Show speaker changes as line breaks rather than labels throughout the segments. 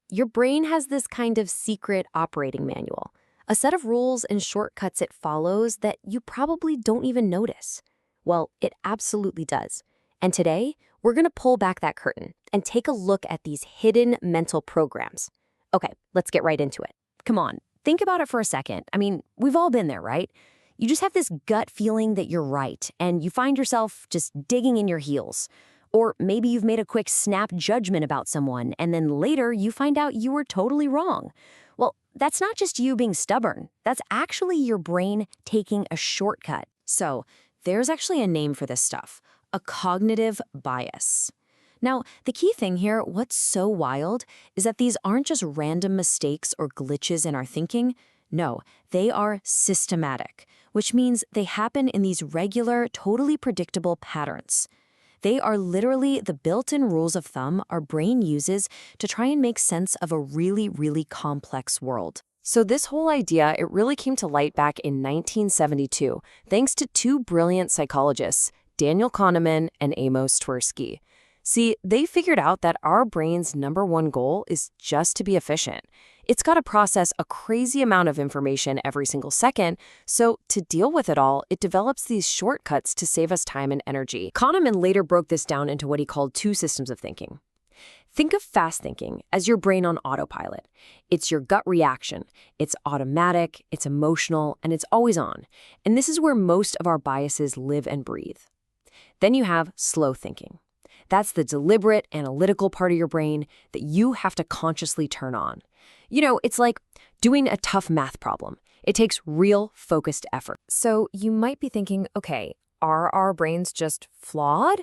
Your brain has this kind of secret operating manual, a set of rules and shortcuts it follows that you probably don't even notice. Well, it absolutely does. And today, we're going to pull back that curtain and take a look at these hidden mental programs. Okay, let's get right into it. Come on, think about it for a second. I mean, we've all been there, right? You just have this gut feeling that you're right, and you find yourself just digging in your heels. Or maybe you've made a quick snap judgment about someone, and then later you find out you were totally wrong. Well, that's not just you being stubborn. That's actually your brain taking a shortcut. So, there's actually a name for this stuff, a cognitive bias. Now, the key thing here, what's so wild, is that these aren't just random mistakes or glitches in our thinking. No, they are systematic, which means they happen in these regular, totally predictable patterns. They are literally the built-in rules of thumb our brain uses to try and make sense of a really, really complex world. So this whole idea, it really came to light back in 1972, thanks to two brilliant psychologists, Daniel Kahneman and Amos Tversky. See, they figured out that our brain's number one goal is just to be efficient. It's got to process a crazy amount of information every single second, so to deal with it all, it develops these shortcuts to save us time and energy. Kahneman later broke this down into what he called two systems of thinking. Think of fast thinking as your brain on autopilot. It's your gut reaction. It's automatic, it's emotional, and it's always on. And this is where most of our biases live and breathe. Then you have slow thinking. That's the deliberate, analytical part of your brain that you have to consciously turn on. It's like doing a tough math problem. It takes real, focused effort. So you might be thinking, okay, are our brains just flawed?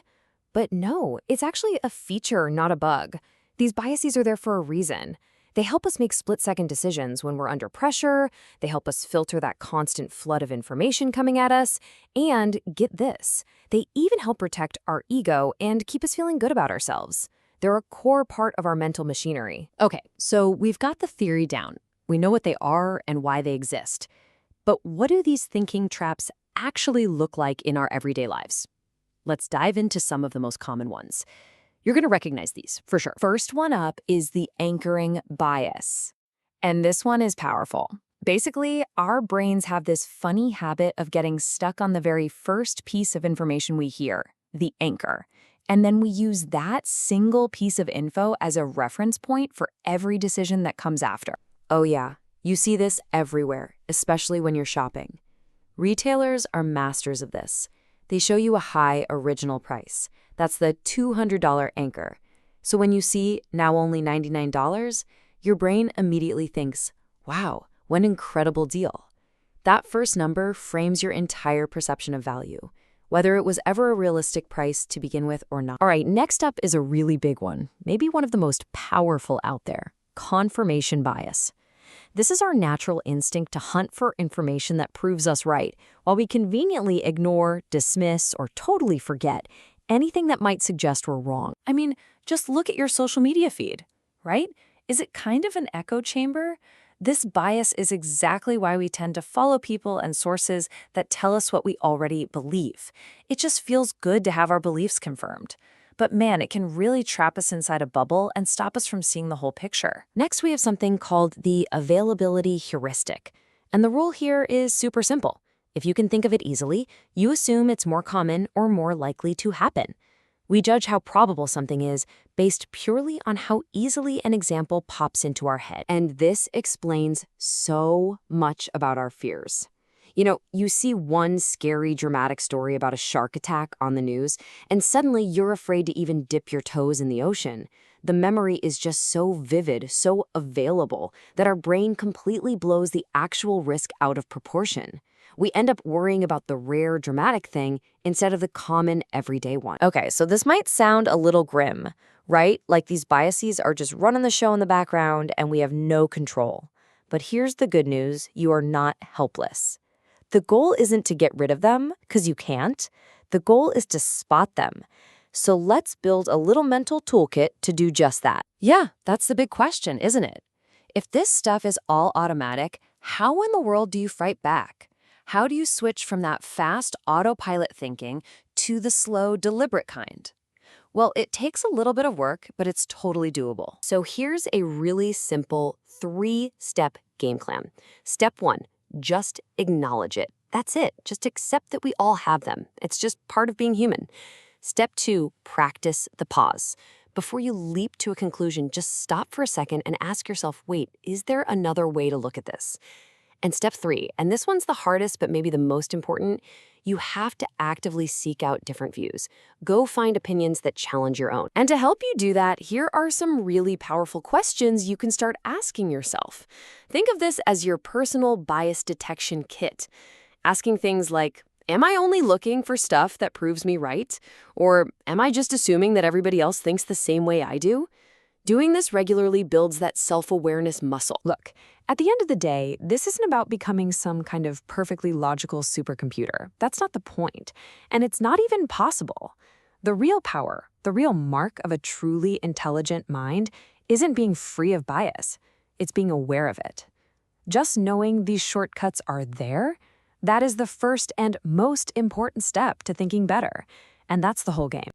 But no, it's actually a feature, not a bug. These biases are there for a reason. They help us make split-second decisions when we're under pressure. They help us filter that constant flood of information coming at us. And get this, they even help protect our ego and keep us feeling good about ourselves. They're a core part of our mental machinery. Okay, so we've got the theory down. We know what they are and why they exist. But what do these thinking traps actually look like in our everyday lives? Let's dive into some of the most common ones. You're going to recognize these, for sure. First one up is the anchoring bias. And this one is powerful. Basically, our brains have this funny habit of getting stuck on the very first piece of information we hear, the anchor. And then we use that single piece of info as a reference point for every decision that comes after. Oh yeah, you see this everywhere, especially when you're shopping. Retailers are masters of this. They show you a high original price. That's the $200 anchor. So when you see now only $99, your brain immediately thinks, wow, what an incredible deal. That first number frames your entire perception of value, whether it was ever a realistic price to begin with or not. All right, next up is a really big one, maybe one of the most powerful out there, confirmation bias. This is our natural instinct to hunt for information that proves us right, while we conveniently ignore, dismiss, or totally forget anything that might suggest we're wrong. I mean, just look at your social media feed, right? Is it kind of an echo chamber? This bias is exactly why we tend to follow people and sources that tell us what we already believe. It just feels good to have our beliefs confirmed. But man, it can really trap us inside a bubble and stop us from seeing the whole picture. Next, we have something called the availability heuristic. And the rule here is super simple. If you can think of it easily, you assume it's more common or more likely to happen. We judge how probable something is based purely on how easily an example pops into our head. And this explains so much about our fears. You see one scary, dramatic story about a shark attack on the news, and suddenly you're afraid to even dip your toes in the ocean. The memory is just so vivid, so available, that our brain completely blows the actual risk out of proportion. We end up worrying about the rare, dramatic thing instead of the common, everyday one. Okay, so this might sound a little grim, right? Like these biases are just running the show in the background and we have no control. But here's the good news, you are not helpless. The goal isn't to get rid of them, because you can't. The goal is to spot them. So let's build a little mental toolkit to do just that. Yeah, that's the big question, isn't it? If this stuff is all automatic, how in the world do you fight back? How do you switch from that fast autopilot thinking to the slow, deliberate kind? Well, it takes a little bit of work, but it's totally doable. So here's a really simple 3-step game plan. Step 1, just acknowledge it. That's it. Just accept that we all have them. It's just part of being human. Step 2, practice the pause. Before you leap to a conclusion, just stop for a second and ask yourself, wait, is there another way to look at this? And step 3, and this one's the hardest but maybe the most important, you have to actively seek out different views. Go find opinions that challenge your own. And to help you do that, here are some really powerful questions you can start asking yourself. Think of this as your personal bias detection kit. Asking things like, am I only looking for stuff that proves me right? Or am I just assuming that everybody else thinks the same way I do? Doing this regularly builds that self-awareness muscle.
Look, at the end of the day, this isn't about becoming some kind of perfectly logical supercomputer. That's not the point. And it's not even possible. The real power, the real mark of a truly intelligent mind, isn't being free of bias. It's being aware of it. Just knowing these shortcuts are there, that is the first and most important step to thinking better. And that's the whole game.